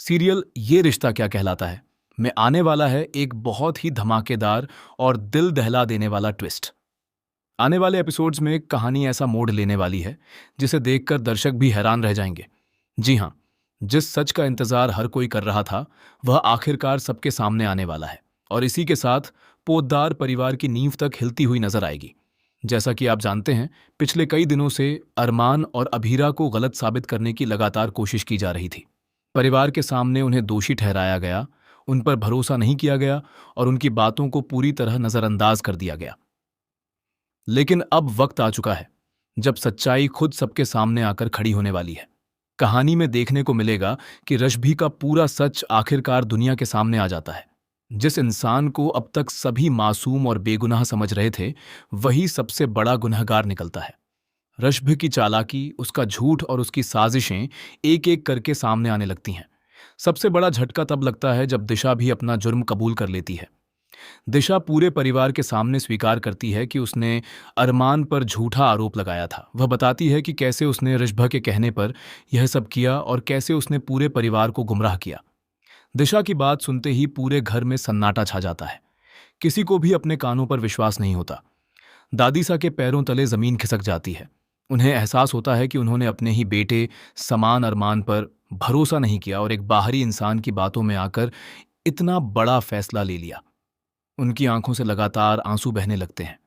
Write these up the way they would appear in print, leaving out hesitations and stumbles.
Serial ये रिश्ता क्या कहलाता है में आने वाला है एक बहुत ही धमाकेदार और दिल दहला देने वाला ट्विस्ट। आने वाले एपिसोड्स में कहानी ऐसा मोड़ लेने वाली है जिसे देखकर दर्शक भी हैरान रह जाएंगे। जी हाँ, जिस सच का इंतजार हर कोई कर रहा था वह आखिरकार सबके सामने आने वाला है और इसी के साथ पोद्दार परिवार की नींव तक हिलती हुई नजर आएगी। जैसा कि आप जानते हैं, पिछले कई दिनों से अरमान और अभीरा को गलत साबित करने की लगातार कोशिश की जा रही थी। परिवार के सामने उन्हें दोषी ठहराया गया, उन पर भरोसा नहीं किया गया और उनकी बातों को पूरी तरह नजरअंदाज कर दिया गया। लेकिन अब वक्त आ चुका है जब सच्चाई खुद सबके सामने आकर खड़ी होने वाली है। कहानी में देखने को मिलेगा कि रश्भि का पूरा सच आखिरकार दुनिया के सामने आ जाता है। जिस इंसान को अब तक सभी मासूम और बेगुनाह समझ रहे थे, वही सबसे बड़ा गुनहगार निकलता है। रश्भि की चालाकी, उसका झूठ और उसकी साजिशें एक एक करके सामने आने लगती हैं। सबसे बड़ा झटका तब लगता है जब दिशा भी अपना जुर्म कबूल कर लेती है। दिशा पूरे परिवार के सामने स्वीकार करती है कि उसने अरमान पर झूठा आरोप लगाया था। वह बताती है कि कैसे उसने रिश्भा के कहने पर यह सब किया और कैसे उसने पूरे परिवार को गुमराह किया। दिशा की बात सुनते ही पूरे घर में सन्नाटा छा जाता है। किसी को भी अपने कानों पर विश्वास नहीं होता। दादीसा के पैरों तले जमीन खिसक जाती है। उन्हें एहसास होता है कि उन्होंने अपने ही बेटे समान अरमान पर भरोसा नहीं किया और एक बाहरी इंसान की बातों में आकर इतना बड़ा फैसला ले लिया। उनकी आंखों से लगातार आंसू बहने लगते हैं।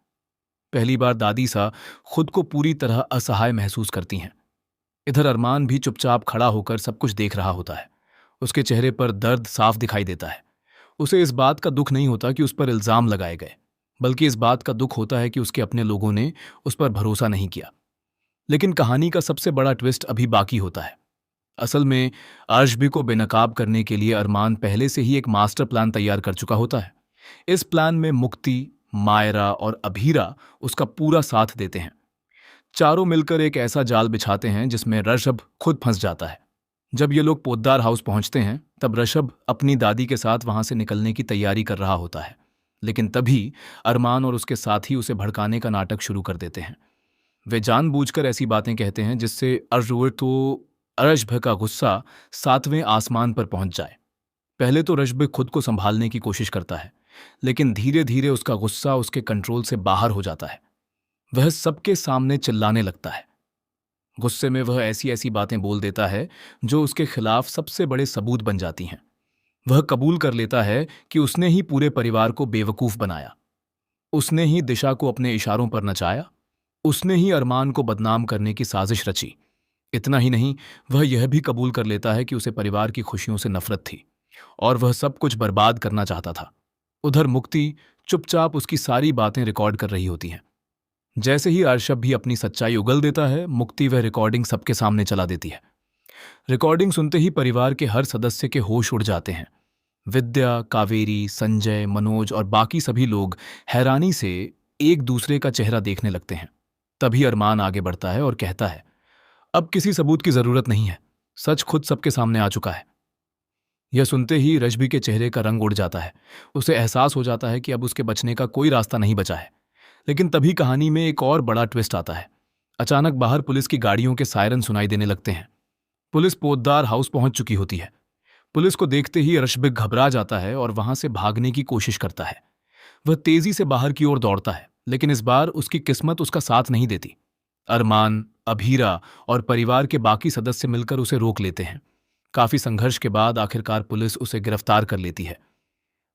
पहली बार दादीसा खुद को पूरी तरह असहाय महसूस करती हैं। इधर अरमान भी चुपचाप खड़ा होकर सब कुछ देख रहा होता है। उसके चेहरे पर दर्द साफ दिखाई देता है। उसे इस बात का दुख नहीं होता कि उस पर इल्जाम लगाए गए, बल्कि इस बात का दुख होता है कि उसके अपने लोगों ने उस पर भरोसा नहीं किया। लेकिन कहानी का सबसे बड़ा ट्विस्ट अभी बाकी होता है। असल में अर्शबी को बेनकाब करने के लिए अरमान पहले से ही एक मास्टर प्लान तैयार कर चुका होता है। इस प्लान में मुक्ति, मायरा और अभीरा उसका पूरा साथ देते हैं। चारों मिलकर एक ऐसा जाल बिछाते हैं जिसमें ऋषभ खुद फंस जाता है। जब ये लोग पोद्दार हाउस पहुंचते हैं तब ऋषभ अपनी दादी के साथ वहां से निकलने की तैयारी कर रहा होता है। लेकिन तभी अरमान और उसके साथी उसे भड़काने का नाटक शुरू कर देते हैं। वे जानबूझकर ऐसी बातें कहते हैं जिससे अर्शभ का गुस्सा सातवें आसमान पर पहुंच जाए। पहले तो ऋषभ खुद को संभालने की कोशिश करता है, लेकिन धीरे धीरे उसका गुस्सा उसके कंट्रोल से बाहर हो जाता है। वह सबके सामने चिल्लाने लगता है। गुस्से में वह ऐसी ऐसी बातें बोल देता है जो उसके खिलाफ सबसे बड़े सबूत बन जाती हैं। वह कबूल कर लेता है कि उसने ही पूरे परिवार को बेवकूफ बनाया। उसने ही दिशा को अपने इशारों पर नचाया। उसने ही अरमान को बदनाम करने की साजिश रची। इतना ही नहीं, वह यह भी कबूल कर लेता है कि उसे परिवार की खुशियों से नफरत थी और वह सब कुछ बर्बाद करना चाहता था। उधर मुक्ति चुपचाप उसकी सारी बातें रिकॉर्ड कर रही होती हैं। जैसे ही अर्शब भी अपनी सच्चाई उगल देता है, मुक्ति वह रिकॉर्डिंग सबके सामने चला देती है। रिकॉर्डिंग सुनते ही परिवार के हर सदस्य के होश उड़ जाते हैं। विद्या, कावेरी, संजय, मनोज और बाकी सभी लोग हैरानी से एक दूसरे का चेहरा देखने लगते हैं। तभी अरमान आगे बढ़ता है और कहता है, अब किसी सबूत की जरूरत नहीं है, सच खुद सबके सामने आ चुका है। यह सुनते ही रश्भि के चेहरे का रंग उड़ जाता है। उसे एहसास हो जाता है कि अब उसके बचने का कोई रास्ता नहीं बचा है। लेकिन तभी कहानी में एक और बड़ा ट्विस्ट आता है। अचानक बाहर पुलिस की गाड़ियों के सायरन सुनाई देने लगते हैं। पुलिस पोद्दार हाउस पहुंच चुकी होती है। पुलिस को देखते ही रश्भि घबरा जाता है और वहां से भागने की कोशिश करता है। वह तेजी से बाहर की ओर दौड़ता है, लेकिन इस बार उसकी किस्मत उसका साथ नहीं देती। अरमान, अभीरा और परिवार के बाकी सदस्य मिलकर उसे रोक लेते हैं। काफी संघर्ष के बाद आखिरकार पुलिस उसे गिरफ्तार कर लेती है।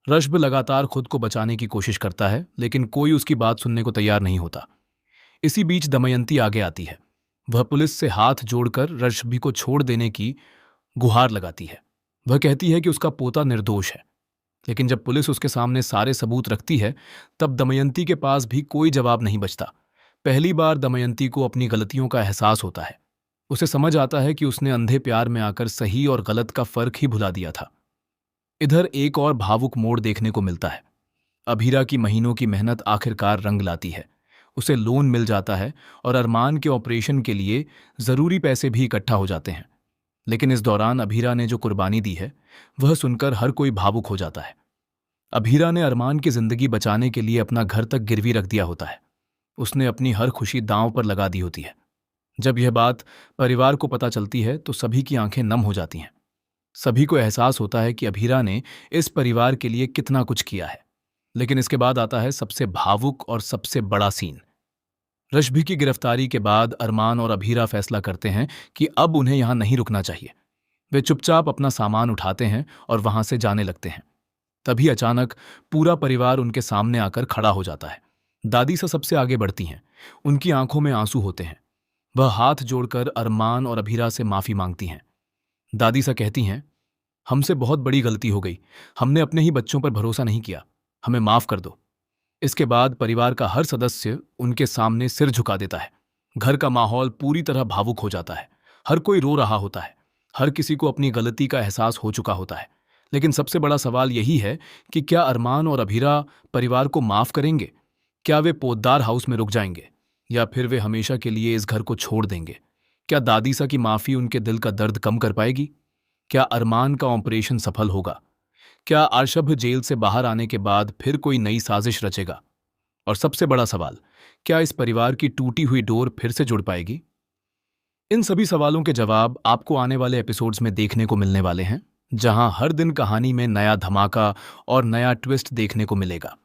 रश्भ लगातार खुद को बचाने की कोशिश करता है, लेकिन कोई उसकी बात सुनने को तैयार नहीं होता। इसी बीच दमयंती आगे आती है। वह पुलिस से हाथ जोड़कर रश्भि को छोड़ देने की गुहार लगाती है। वह कहती है कि उसका पोता निर्दोष है। लेकिन जब पुलिस उसके सामने सारे सबूत रखती है, तब दमयंती के पास भी कोई जवाब नहीं बचता। पहली बार दमयंती को अपनी गलतियों का एहसास होता है। उसे समझ आता है कि उसने अंधे प्यार में आकर सही और गलत का फर्क ही भुला दिया था। इधर एक और भावुक मोड़ देखने को मिलता है। अभीरा की महीनों की मेहनत आखिरकार रंग लाती है। उसे लोन मिल जाता है और अरमान के ऑपरेशन के लिए जरूरी पैसे भी इकट्ठा हो जाते हैं। लेकिन इस दौरान अभीरा ने जो कुर्बानी दी है, वह सुनकर हर कोई भावुक हो जाता है। अभीरा ने अरमान की जिंदगी बचाने के लिए अपना घर तक गिरवी रख दिया होता है। उसने अपनी हर खुशी दांव पर लगा दी होती है। जब यह बात परिवार को पता चलती है तो सभी की आंखें नम हो जाती हैं। सभी को एहसास होता है कि अभीरा ने इस परिवार के लिए कितना कुछ किया है। लेकिन इसके बाद आता है सबसे भावुक और सबसे बड़ा सीन। रश्भि की गिरफ्तारी के बाद अरमान और अभीरा फैसला करते हैं कि अब उन्हें यहां नहीं रुकना चाहिए। वे चुपचाप अपना सामान उठाते हैं और वहां से जाने लगते हैं। तभी अचानक पूरा परिवार उनके सामने आकर खड़ा हो जाता है। दादी सा सबसे आगे बढ़ती हैं। उनकी आंखों में आंसू होते हैं। वह हाथ जोड़कर अरमान और अभीरा से माफी मांगती हैं। दादी सा कहती हैं, हमसे बहुत बड़ी गलती हो गई। हमने अपने ही बच्चों पर भरोसा नहीं किया। हमें माफ कर दो। इसके बाद परिवार का हर सदस्य उनके सामने सिर झुका देता है। घर का माहौल पूरी तरह भावुक हो जाता है। हर कोई रो रहा होता है। हर किसी को अपनी गलती का एहसास हो चुका होता है। लेकिन सबसे बड़ा सवाल यही है कि क्या अरमान और अभीरा परिवार को माफ करेंगे? क्या वे पोद्दार हाउस में रुक जाएंगे या फिर वे हमेशा के लिए इस घर को छोड़ देंगे? क्या दादीसा की माफी उनके दिल का दर्द कम कर पाएगी? क्या अरमान का ऑपरेशन सफल होगा? क्या आरशभ जेल से बाहर आने के बाद फिर कोई नई साजिश रचेगा? और सबसे बड़ा सवाल, क्या इस परिवार की टूटी हुई डोर फिर से जुड़ पाएगी? इन सभी सवालों के जवाब आपको आने वाले एपिसोड्स में देखने को मिलने वाले हैं, जहां हर दिन कहानी में नया धमाका और नया ट्विस्ट देखने को मिलेगा।